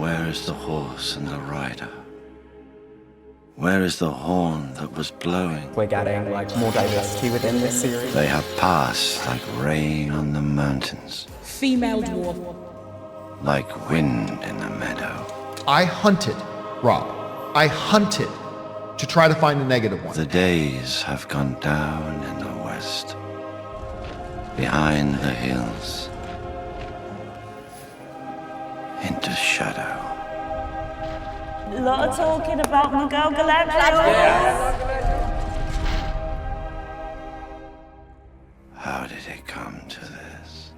where is the horse and the rider? Where is the horn that was blowing? We're getting more diversity within this series. They have passed like rain on the mountains, Female dwarf. like wind in the meadow. I hunted, Rob. I hunted to try to find a negative one. The days have gone down in the west, behind the hills, into shadow. A lot of talking about my girl Galadriel. How did it come to this?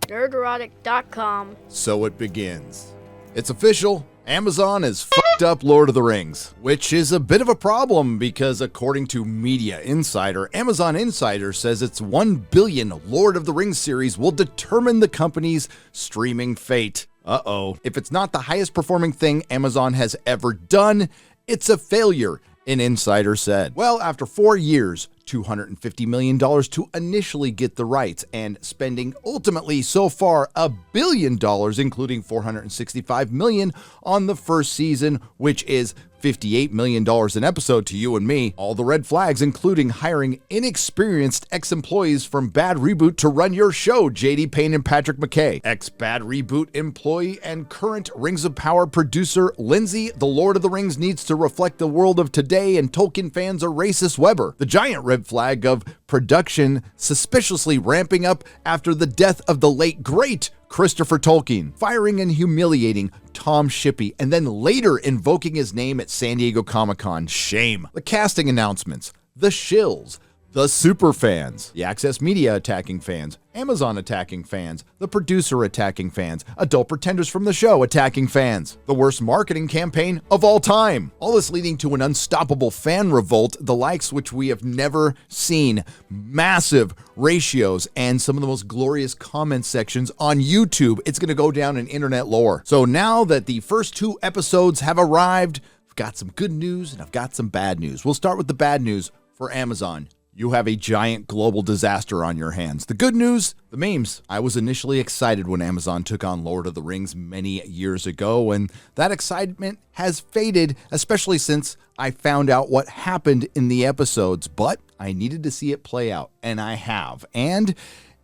Nerdrotic.com. So it begins. It's official. Amazon has fucked up Lord of the Rings, which is a bit of a problem because according to Media Insider, Amazon Insider says its 1 billion Lord of the Rings series will determine the company's streaming fate. Uh-oh. If it's not the highest performing thing Amazon has ever done, it's a failure, an insider said. Well, after 4 years, $250 million to initially get the rights, and spending ultimately so far $1 billion, including $465 million on the first season, which is $58 million an episode to you and me. All the red flags, including hiring inexperienced ex-employees from Bad Reboot to run your show, JD Payne and Patrick McKay. Ex-Bad Reboot employee and current Rings of Power producer Lindsay, The Lord of the Rings needs to reflect the world of today, and Tolkien fans are racist Weber. The giant red flag of production suspiciously ramping up after the death of the late great Christopher Tolkien, firing and humiliating Tom Shippey, and then later invoking his name at San Diego Comic-Con. Shame. The casting announcements, the shills, the super fans, the Access Media attacking fans, Amazon attacking fans, the producer attacking fans, adult pretenders from the show attacking fans, the worst marketing campaign of all time. All this leading to an unstoppable fan revolt, the likes which we have never seen. Massive ratios and some of the most glorious comment sections on YouTube. It's going to go down in internet lore. So now that the first 2 episodes have arrived, I've got some good news and I've got some bad news. We'll start with the bad news for Amazon. You have a giant global disaster on your hands. The good news, the memes. I was initially excited when Amazon took on Lord of the Rings many years ago, and that excitement has faded, especially since I found out what happened in the episodes, but I needed to see it play out, and I have. And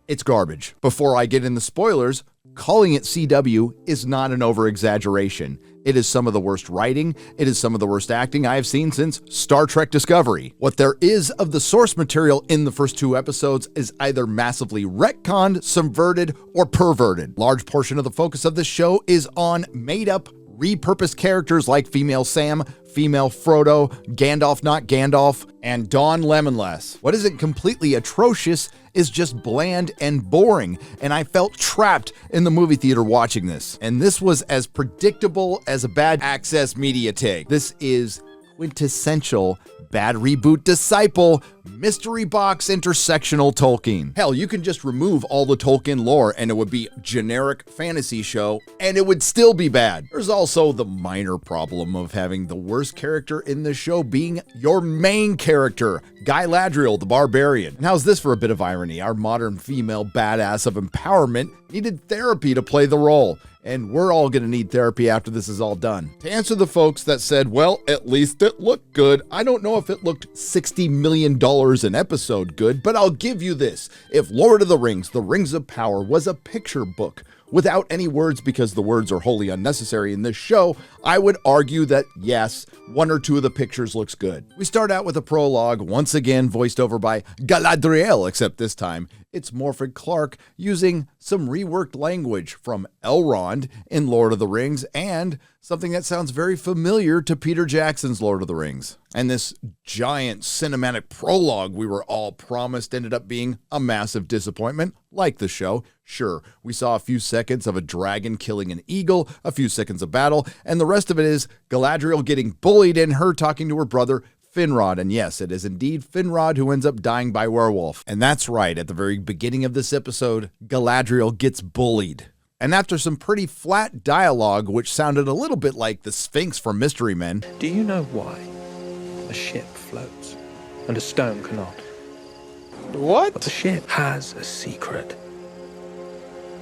it's garbage. Before I get in the spoilers, calling it CW is not an over-exaggeration. It is some of the worst writing. It is some of the worst acting I have seen since Star Trek Discovery. What there is of the source material in the first 2 episodes is either massively retconned, subverted, or perverted. Large portion of the focus of this show is on made-up, repurposed characters like female Sam, female Frodo, Gandalf not Gandalf, and Dawn Lemonless. What isn't completely atrocious is just bland and boring, and I felt trapped in the movie theater watching this. And this was as predictable as a bad Access Media take. This is quintessential Bad Reboot disciple, mystery box intersectional Tolkien. Hell, you can just remove all the Tolkien lore and it would be generic fantasy show and it would still be bad. There's also the minor problem of having the worst character in the show being your main character, Galadriel the Barbarian. And how's this for a bit of irony? Our modern female badass of empowerment needed therapy to play the role. And we're all going to need therapy after this is all done. To answer the folks that said, well, at least it looked good. I don't know if it looked $60 million an episode good, but I'll give you this. If Lord of the Rings, The Rings of Power, was a picture book without any words because the words are wholly unnecessary in this show, I would argue that yes, 1 or 2 of the pictures looks good. We start out with a prologue, once again voiced over by Galadriel, except this time it's Morfydd Clark using some reworked language from Elrond in Lord of the Rings and something that sounds very familiar to Peter Jackson's Lord of the Rings. And this giant cinematic prologue we were all promised ended up being a massive disappointment, like the show. Sure, we saw a few seconds of a dragon killing an eagle, a few seconds of battle, and the rest of it is Galadriel getting bullied and her talking to her brother Finrod. And yes, it is indeed Finrod who ends up dying by werewolf. And that's right, at the very beginning of this episode, Galadriel gets bullied. And after some pretty flat dialogue, which sounded a little bit like the Sphinx from Mystery Men. Do you know why a ship floats and a stone cannot? What? But the ship has a secret.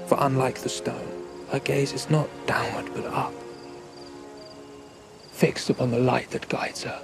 For unlike the stone, Her gaze is not downward but up, fixed upon the light that guides her.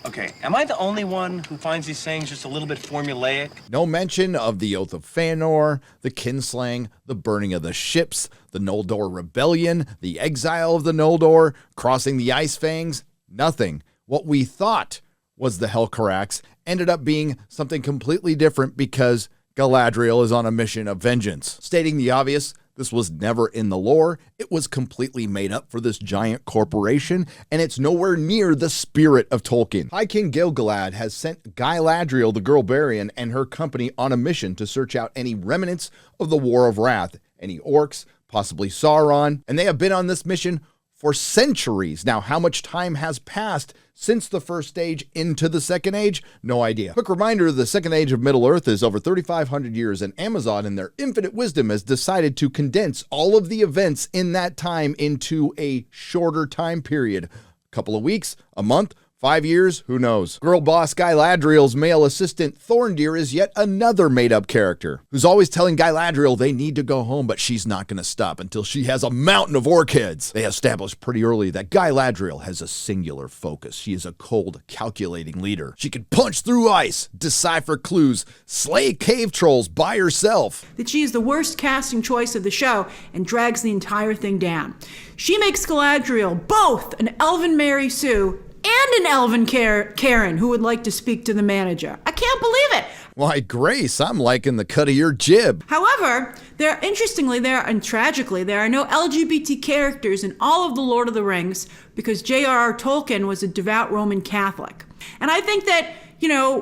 Okay, am I the only one who finds these sayings just a little bit formulaic? No mention of the Oath of Fëanor, the Kinslaying, the burning of the ships, the Noldor Rebellion, the exile of the Noldor, crossing the Ice Fangs. Nothing. What we thought was the Helcarax ended up being something completely different because Galadriel is on a mission of vengeance. Stating the obvious, this was never in the lore. It was completely made up for this giant corporation, and it's nowhere near the spirit of Tolkien. High King Gil-galad has sent Galadriel the Girlbarian and her company on a mission to search out any remnants of the War of Wrath, any orcs, possibly Sauron, and they have been on this mission for centuries. Now, how much time has passed since the first age into the second age? No idea. Quick reminder, the second age of Middle-earth is over 3,500 years, and Amazon, in their infinite wisdom, has decided to condense all of the events in that time into a shorter time period. A couple of weeks, a month, 5 years, who knows? Girl boss Galadriel's male assistant Thorndeer is yet another made-up character who's always telling Galadriel they need to go home, but she's not going to stop until she has a mountain of orc heads. They established pretty early that Galadriel has a singular focus. She is a cold, calculating leader. She can punch through ice, decipher clues, slay cave trolls by herself. That she is the worst casting choice of the show and drags the entire thing down. She makes Galadriel both an elven Mary Sue and an elven Karen who would like to speak to the manager. I can't believe it. Why, Grace, I'm liking the cut of your jib. However, interestingly, and tragically, there are no LGBT characters in all of the Lord of the Rings because J.R.R. Tolkien was a devout Roman Catholic. And I think that,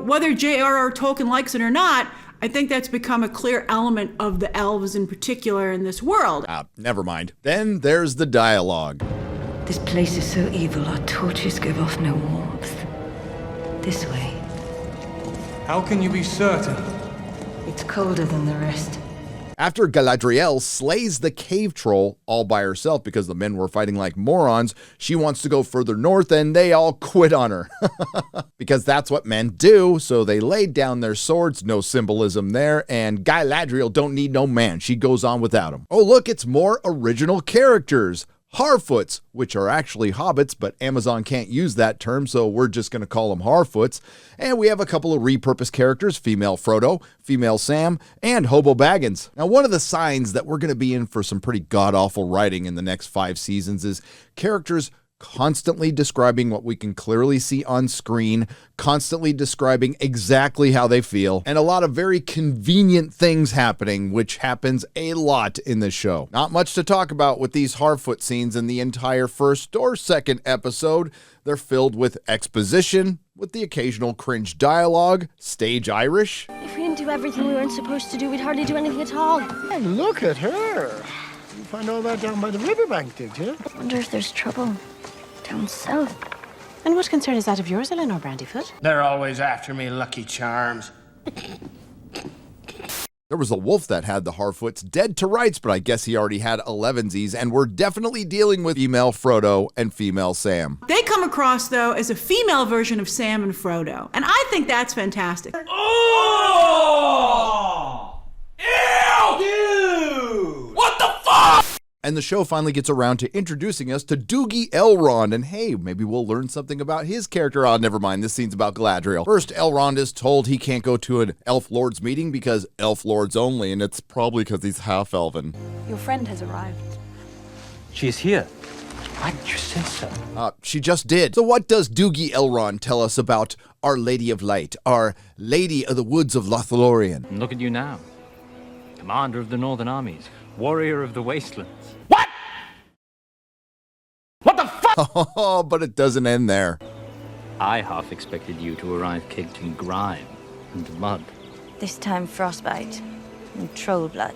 whether J.R.R. Tolkien likes it or not, I think that's become a clear element of the elves in particular in this world. Never mind. Then there's the dialogue. This place is so evil, our torches give off no warmth. This way. How can you be certain? It's colder than the rest. After Galadriel slays the cave troll all by herself because the men were fighting like morons, she wants to go further north and they all quit on her. Because that's what men do, so they laid down their swords, no symbolism there, and Galadriel don't need no man. She goes on without him. Oh look, it's more original characters. Harfoots, which are actually hobbits, but Amazon can't use that term, so we're just going to call them Harfoots. And we have a couple of repurposed characters, female Frodo, female Sam, and Hobo Baggins. Now, one of the signs that we're going to be in for some pretty god-awful writing in the next 5 seasons is characters constantly describing what we can clearly see on screen, constantly describing exactly how they feel, and a lot of very convenient things happening, which happens a lot in this show. Not much to talk about with these Harfoot scenes in the entire first or second episode. They're filled with exposition, with the occasional cringe dialogue, stage Irish. If we didn't do everything we weren't supposed to do, we'd hardly do anything at all. And look at her. You find all that down by the riverbank, did you? I wonder if there's trouble down south. And what concern is that of yours, Eleanor Brandyfoot? They're always after me, Lucky Charms. There was a wolf that had the Harfoots dead to rights, but I guess he already had 11sies, and we're definitely dealing with female Frodo and female Sam. They come across, though, as a female version of Sam and Frodo, and I think that's fantastic. Oh! Ew! Dude! What the fuck? And the show finally gets around to introducing us to Doogie Elrond, and hey, maybe we'll learn something about his character. Oh, never mind, this scene's about Galadriel. First, Elrond is told he can't go to an Elf Lord's meeting because Elf Lords only, and it's probably because he's half-elven. Your friend has arrived. She is here. Why didn't you say so? She just did. So what does Doogie Elrond tell us about Our Lady of Light, Our Lady of the Woods of Lothlorien? And look at you now. Commander of the Northern Armies, warrior of the Wastelands. What? What the fuck? Oh, but it doesn't end there. I half expected you to arrive caked in grime and mud. This time frostbite and troll blood.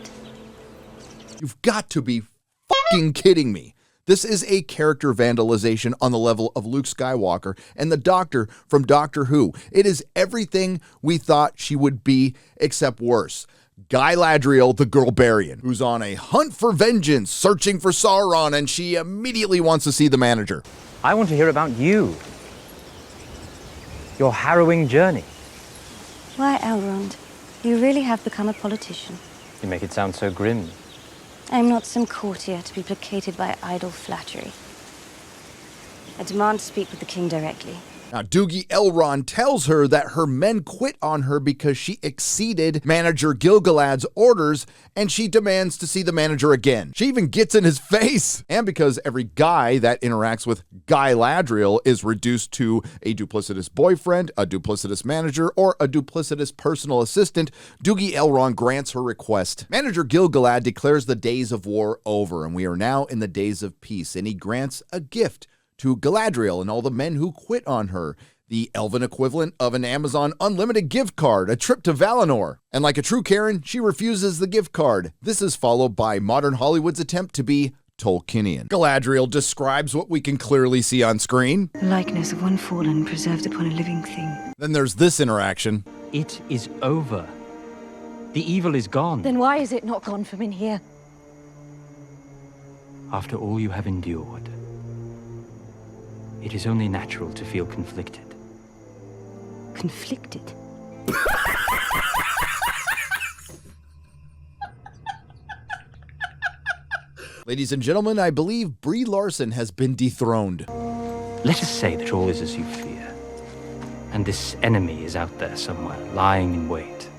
You've got to be fucking kidding me. This is a character vandalization on the level of Luke Skywalker and the Doctor from Doctor Who. It is everything we thought she would be, except worse. Galadriel the Girlbarian, who's on a hunt for vengeance, searching for Sauron, and she immediately wants to see the manager. I want to hear about you. Your harrowing journey. Why, Elrond? You really have become a politician. You make it sound so grim. I am not some courtier to be placated by idle flattery. I demand to speak with the king directly. Now, Doogie Elrond tells her that her men quit on her because she exceeded Manager Gil-galad's orders, and she demands to see the manager again. She even gets in his face. And because every guy that interacts with Guy Ladriel is reduced to a duplicitous boyfriend, a duplicitous manager, or a duplicitous personal assistant, Doogie Elrond grants her request. Manager Gil-galad declares the days of war over, and we are now in the days of peace, and he grants a gift to Galadriel and all the men who quit on her, the elven equivalent of an Amazon Unlimited gift card, a trip to Valinor. And like a true Karen, she refuses the gift card. This is followed by modern Hollywood's attempt to be Tolkienian. Galadriel describes what we can clearly see on screen. The likeness of one fallen preserved upon a living thing. Then there's this interaction. It is over. The evil is gone. Then why is it not gone from in here? After all you have endured, it is only natural to feel conflicted. Conflicted? Ladies and gentlemen, I believe Brie Larson has been dethroned. Let us say that all is as you fear, and this enemy is out there somewhere, lying in wait.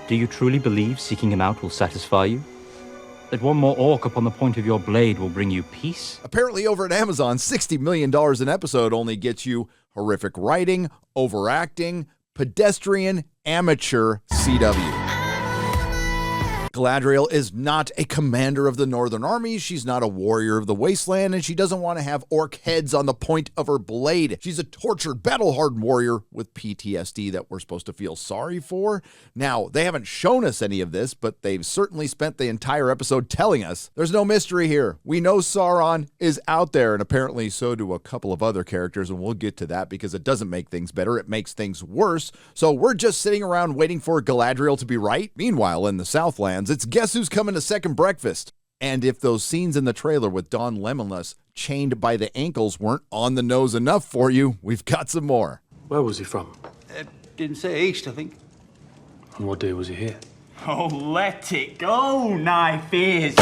Do you truly believe seeking him out will satisfy you? That one more orc upon the point of your blade will bring you peace? Apparently over at Amazon, $60 million an episode only gets you horrific writing, overacting, pedestrian, amateur CW. Galadriel is not a commander of the Northern Armies, she's not a warrior of the Wasteland, and she doesn't want to have orc heads on the point of her blade. She's a tortured, battle-hardened warrior with PTSD that we're supposed to feel sorry for. Now, they haven't shown us any of this, but they've certainly spent the entire episode telling us. There's no mystery here. We know Sauron is out there, and apparently so do a couple of other characters, and we'll get to that because it doesn't make things better, it makes things worse. So we're just sitting around waiting for Galadriel to be right. Meanwhile, in the Southlands, it's Guess Who's Coming to Second Breakfast. And if those scenes in the trailer with Don Lemonless chained by the ankles weren't on the nose enough for you, we've got some more. Where was he from? Didn't say east, I think. And what day was he here? Oh, let it go, knife is.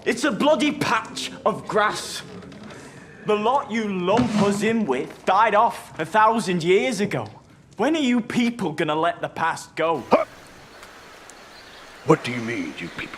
It's a bloody patch of grass. The lot you lump us in with died off 1,000 years ago. When are you people gonna let the past go? What do you mean, you people?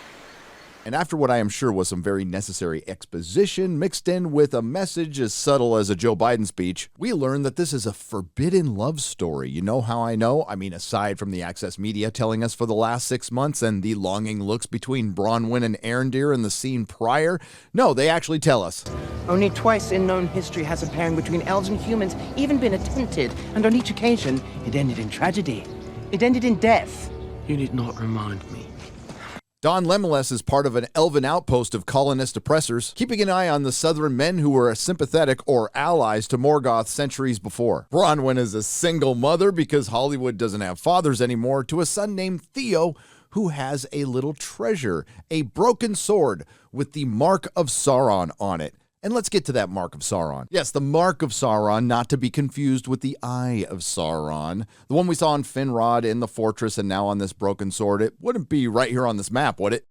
And after what I am sure was some very necessary exposition mixed in with a message as subtle as a Joe Biden speech, we learn that this is a forbidden love story. You know how I know? I mean, aside from the Access media telling us for the last 6 months and the longing looks between Bronwyn and Arendir in the scene prior, no, they actually tell us. Only twice in known history has a pairing between elves and humans even been attempted, and on each occasion, it ended in tragedy. It ended in death. You need not remind me. Don Lemonless is part of an elven outpost of colonist oppressors, keeping an eye on the southern men who were sympathetic or allies to Morgoth centuries before. Bronwyn is a single mother because Hollywood doesn't have fathers anymore to a son named Theo who has a little treasure, a broken sword with the mark of Sauron on it. And let's get to that mark of Sauron. Yes, the mark of Sauron, not to be confused with the Eye of Sauron. The one we saw on Finrod in the fortress and now on this broken sword. It wouldn't be right here on this map, would it?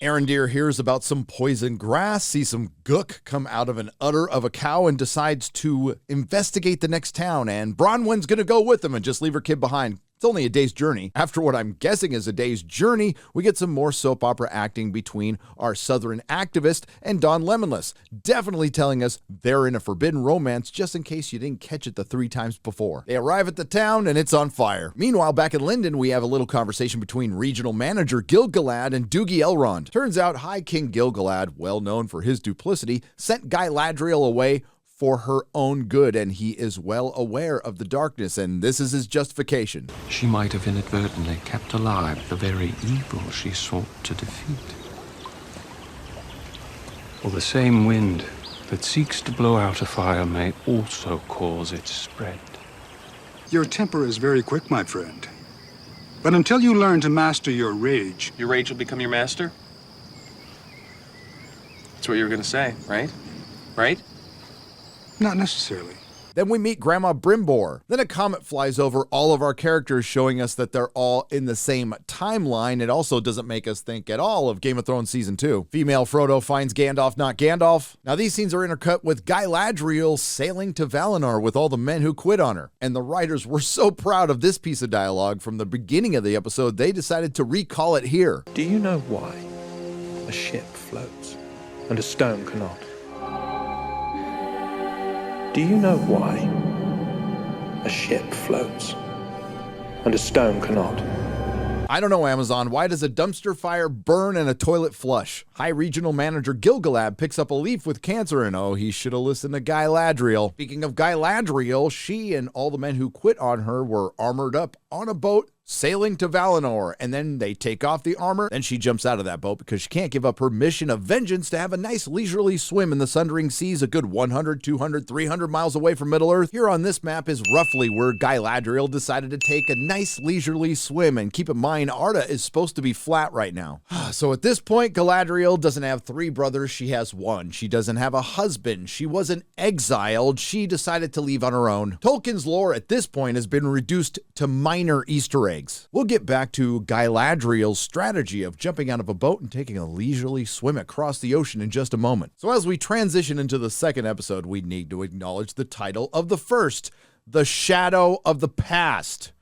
Arendir hears about some poison grass, sees some gook come out of an udder of a cow and decides to investigate the next town. And Bronwyn's going to go with him and just leave her kid behind. It's only a day's journey. After what I'm guessing is a day's journey, we get some more soap opera acting between our southern activist and Don Lemonless, definitely telling us they're in a forbidden romance just in case you didn't catch it the 3 times before. They arrive at the town and it's on fire. Meanwhile, back in Linden, we have a little conversation between regional manager Gil-galad and Doogie Elrond. Turns out High King Gil-galad, well known for his duplicity, sent Guy Ladriel away for her own good, and he is well aware of the darkness, and this is his justification. She might have inadvertently kept alive the very evil she sought to defeat. Or the same wind that seeks to blow out a fire may also cause its spread. Your temper is very quick, my friend. But until you learn to master your rage... Your rage will become your master? That's what you were gonna say, right? Right? Not necessarily. Then we meet Grandma Brimbor. Then a comet flies over all of our characters, showing us that they're all in the same timeline. It also doesn't make us think at all of Game of Thrones Season 2. Female Frodo finds Gandalf not Gandalf. Now these scenes are intercut with Galadriel sailing to Valinor with all the men who quit on her. And the writers were so proud of this piece of dialogue from the beginning of the episode, they decided to recall it here. Do you know why a ship floats and a stone cannot? Do you know why a ship floats and a stone cannot? I don't know, Amazon. Why does a dumpster fire burn and a toilet flush? High Regional Manager Gilgalad picks up a leaf with cancer, and oh, he should have listened to Galadriel. Speaking of Galadriel, she and all the men who quit on her were armored up on a boat sailing to Valinor, and then they take off the armor. Then she jumps out of that boat because she can't give up her mission of vengeance to have a nice leisurely swim in the Sundering Seas a good 100, 200, 300 miles away from Middle-earth. Here on this map is roughly where Galadriel decided to take a nice leisurely swim, and keep in mind, Arda is supposed to be flat right now. So at this point, Galadriel doesn't have 3 brothers, she has 1. She doesn't have a husband. She wasn't exiled. She decided to leave on her own. Tolkien's lore at this point has been reduced to minor Easter eggs. We'll get back to Galadriel's strategy of jumping out of a boat and taking a leisurely swim across the ocean in just a moment. So as we transition into the second episode, we need to acknowledge the title of the first, The Shadow of the Past.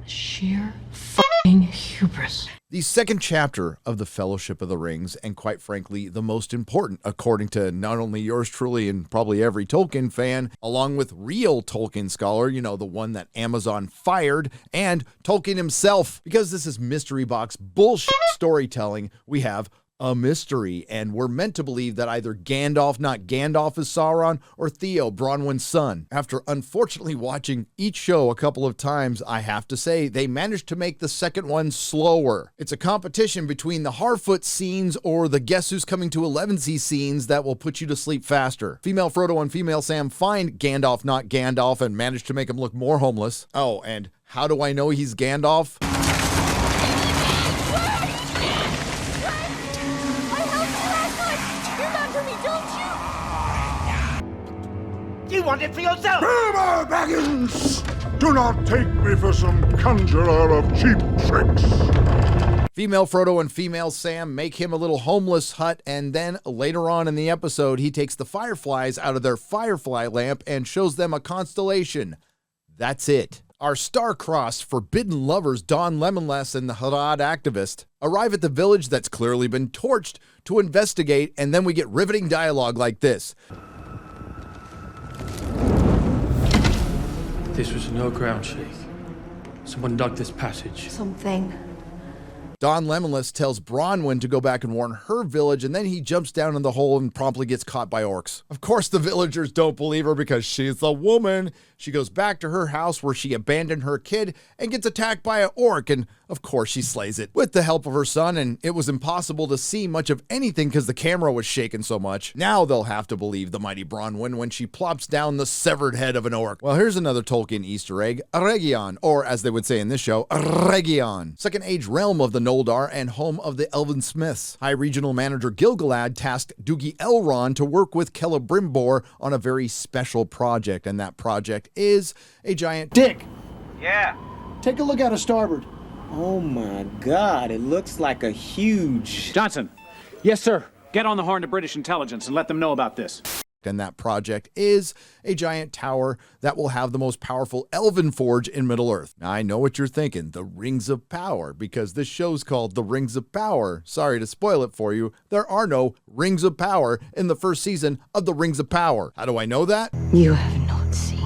Sheer fucking hubris. The second chapter of the Fellowship of the Rings, and quite frankly, the most important, according to not only yours truly and probably every Tolkien fan, along with real Tolkien scholar, you know, the one that Amazon fired, and Tolkien himself. Because this is mystery box bullshit storytelling, we have a mystery, and we're meant to believe that either Gandalf, not Gandalf, is Sauron, or Theo, Bronwyn's son. After unfortunately watching each show a couple of times, I have to say they managed to make the second one slower. It's a competition between the Harfoot scenes or the Guess Who's Coming to 11Z scenes that will put you to sleep faster. Female Frodo and female Sam find Gandalf, not Gandalf, and manage to make him look more homeless. Oh, and how do I know he's Gandalf? You want it for yourself! Bilbo Baggins! Do not take me for some conjurer of cheap tricks. Female Frodo and female Sam make him a little homeless hut, and then later on in the episode, he takes the fireflies out of their firefly lamp and shows them a constellation. That's it. Our star-crossed forbidden lovers, Don Lemonless and the Harad activist, arrive at the village that's clearly been torched to investigate, and then we get riveting dialogue like this. This was no ground shake. Someone dug this passage. Something. Don Lemonless tells Bronwyn to go back and warn her village, and then he jumps down in the hole and promptly gets caught by orcs. Of course, the villagers don't believe her because she's a woman. She goes back to her house where she abandoned her kid and gets attacked by an orc, and of course she slays it with the help of her son, and it was impossible to see much of anything because the camera was shaking so much. Now they'll have to believe the mighty Bronwyn when she plops down the severed head of an orc. Well, here's another Tolkien Easter egg, Eregion, or as they would say in this show, Eregion, Second Age realm of the Noldor and home of the Elven Smiths. High Regional Manager Gilgalad tasked Doogie Elrond to work with Celebrimbor on a very special project, and that project is a giant Dick! Yeah. Take a look out of starboard. Oh my God, it looks like a huge... Johnson. Yes, sir. Get on the horn to British intelligence and let them know about this. And that project is a giant tower that will have the most powerful elven forge in Middle-earth. Now, I know what you're thinking, the Rings of Power, because this show's called The Rings of Power. Sorry to spoil it for you, there are no Rings of Power in the first season of The Rings of Power. How do I know that? You have not seen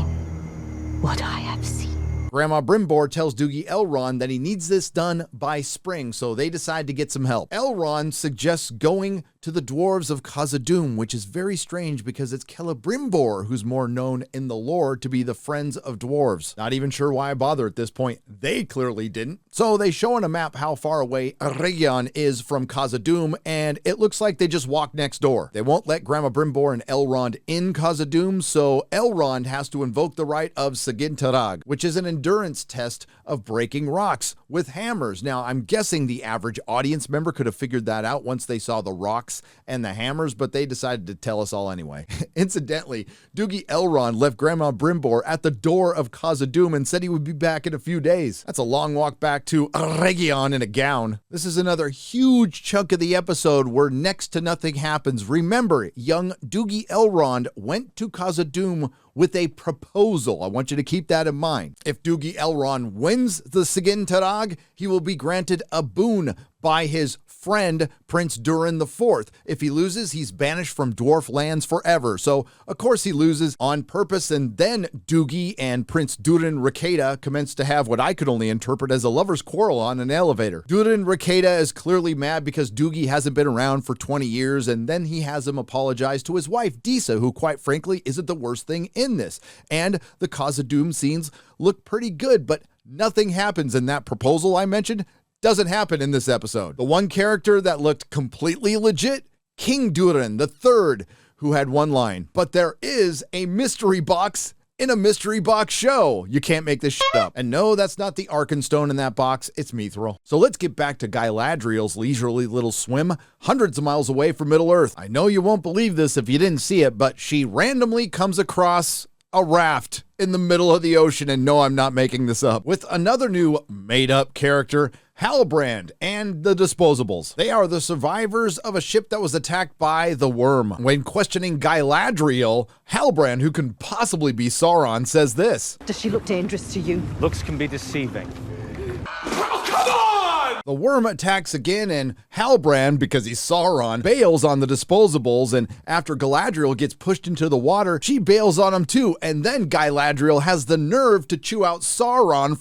what I have seen. Grandma Brimbor tells Doogie Elrond that he needs this done by spring, so they decide to get some help. Elrond suggests going to the dwarves of Khazad-dûm, which is very strange because it's Celebrimbor who's more known in the lore to be the friends of dwarves. Not even sure why I bother at this point. They clearly didn't. So they show on a map how far away Eregion is from Khazad-dûm, and it looks like they just walk next door. They won't let Grandma Brimbor and Elrond in Khazad-dûm, so Elrond has to invoke the right of Sagin Tarag, which is an endurance test of breaking rocks with hammers. Now, I'm guessing the average audience member could have figured that out once they saw the rocks and the hammers, but they decided to tell us all anyway. Incidentally, Doogie Elrond left Grandma Brimbor at the door of Khazad-dûm and said he would be back in a few days. That's a long walk back to Region in a gown. This is another huge chunk of the episode where next to nothing happens. Remember, young Doogie Elrond went to Khazad-dûm with a proposal. I want you to keep that in mind. If Doogie Elrond wins the Sigyn Tarag, he will be granted a boon by his friend, Prince Durin IV. If he loses, he's banished from dwarf lands forever. So, of course, he loses on purpose, and then Doogie and Prince Durin Rakeda commence to have what I could only interpret as a lover's quarrel on an elevator. Durin Rakeda is clearly mad because Doogie hasn't been around for 20 years, and then he has him apologize to his wife, Disa, who, quite frankly, isn't the worst thing in this. And the Khazad-dûm scenes look pretty good, but nothing happens in that proposal I mentioned. Doesn't happen in this episode. The one character that looked completely legit, King Durin III, who had one line. But there is a mystery box in a mystery box show. You can't make this shit up. And no, that's not the Arkenstone in that box. It's Mithril. So let's get back to Galadriel's leisurely little swim hundreds of miles away from Middle-earth. I know you won't believe this if you didn't see it, but she randomly comes across a raft in the middle of the ocean, and no, I'm not making this up, with another new made-up character, Halbrand and the Disposables. They are the survivors of a ship that was attacked by the Worm. When questioning Galadriel, Halbrand, who can possibly be Sauron, says this. Does she look dangerous to you? Looks can be deceiving. The Worm attacks again, and Halbrand, because he's Sauron, bails on the Disposables, and after Galadriel gets pushed into the water, she bails on him too, and then Galadriel has the nerve to chew out Halbrand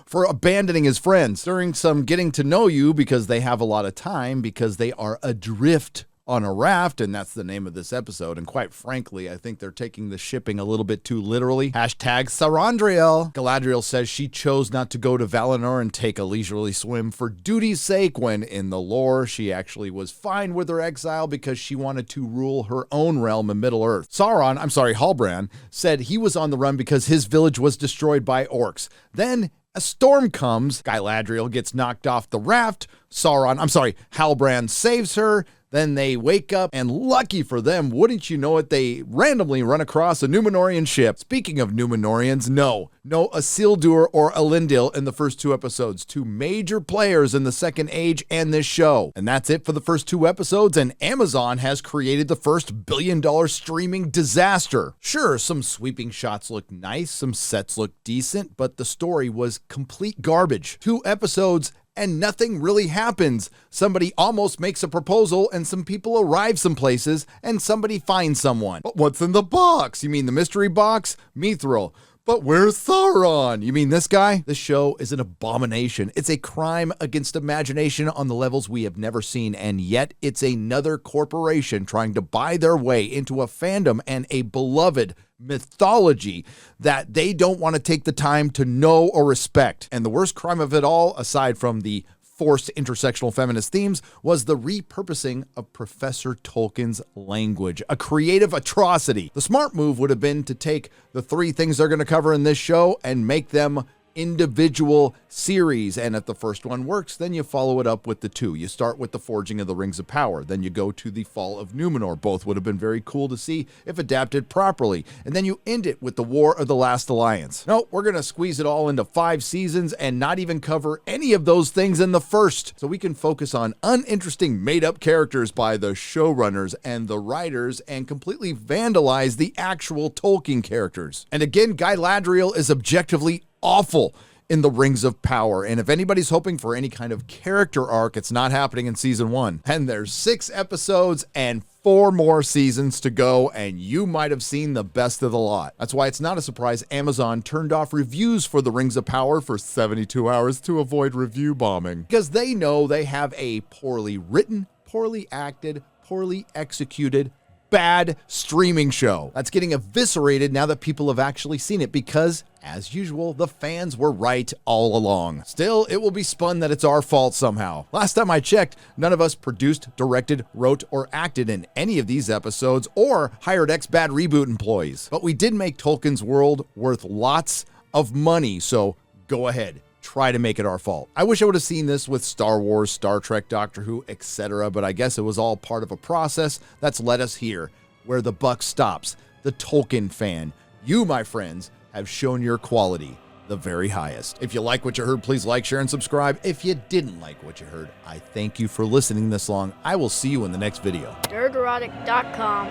for abandoning his friends. During some getting to know you, because they have a lot of time, because they are adrift on a raft, and that's the name of this episode. And quite frankly, I think they're taking the shipping a little bit too literally. Hashtag Sarandriel. Galadriel says she chose not to go to Valinor and take a leisurely swim for duty's sake, when in the lore, she actually was fine with her exile because she wanted to rule her own realm in Middle-earth. Halbrand said he was on the run because his village was destroyed by orcs. Then a storm comes, Galadriel gets knocked off the raft, Halbrand saves her, then they wake up, and lucky for them, wouldn't you know it, they randomly run across a Númenorian ship. Speaking of Númenorians, no Isildur or Elendil in the first two episodes. Two major players in the Second Age and this show. And that's it for the first two episodes, and Amazon has created the first billion-dollar streaming disaster. Sure, some sweeping shots look nice, some sets look decent, but the story was complete garbage. 2 episodes and nothing really happens. Somebody almost makes a proposal, and some people arrive some places, and somebody finds someone. But what's in the box? You mean the mystery box? Mithril. But where's Sauron? You mean this guy? This show is an abomination. It's a crime against imagination on the levels we have never seen, and yet it's another corporation trying to buy their way into a fandom and a beloved mythology that they don't want to take the time to know or respect. And the worst crime of it all, aside from the forced intersectional feminist themes, was the repurposing of Professor Tolkien's language, a creative atrocity. The smart move would have been to take the 3 things they're going to cover in this show and make them individual series, and if the first one works, then you follow it up with the 2. You start with the Forging of the Rings of Power, then you go to the Fall of Númenor. Both would have been very cool to see if adapted properly, and then you end it with the War of the Last Alliance. No, we're gonna squeeze it all into 5 seasons and not even cover any of those things in the first, so we can focus on uninteresting made-up characters by the showrunners and the writers and completely vandalize the actual Tolkien characters. And again, Galadriel is objectively awful in the Rings of Power, and if anybody's hoping for any kind of character arc, it's not happening in season 1. And there's 6 episodes and 4 more seasons to go, and you might have seen the best of the lot. That's why it's not a surprise Amazon turned off reviews for the Rings of Power for 72 hours to avoid review bombing, because they know they have a poorly written, poorly acted, poorly executed, bad streaming show that's getting eviscerated now that people have actually seen it, because, as usual, the fans were right all along. Still, it will be spun that it's our fault somehow. Last time I checked, none of us produced, directed, wrote, or acted in any of these episodes or hired ex-Bad Reboot employees. But we did make Tolkien's world worth lots of money, so go ahead. Try to make it our fault. I wish I would have seen this with Star Wars, Star Trek, Doctor Who, etc., but I guess it was all part of a process that's led us here, where the buck stops. The Tolkien fan. You, my friends, have shown your quality the very highest. If you like what you heard, please like, share, and subscribe. If you didn't like what you heard, I thank you for listening this long. I will see you in the next video. Nerdrotic.com.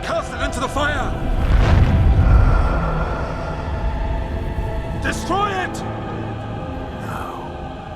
Cast it into the fire! Destroy it!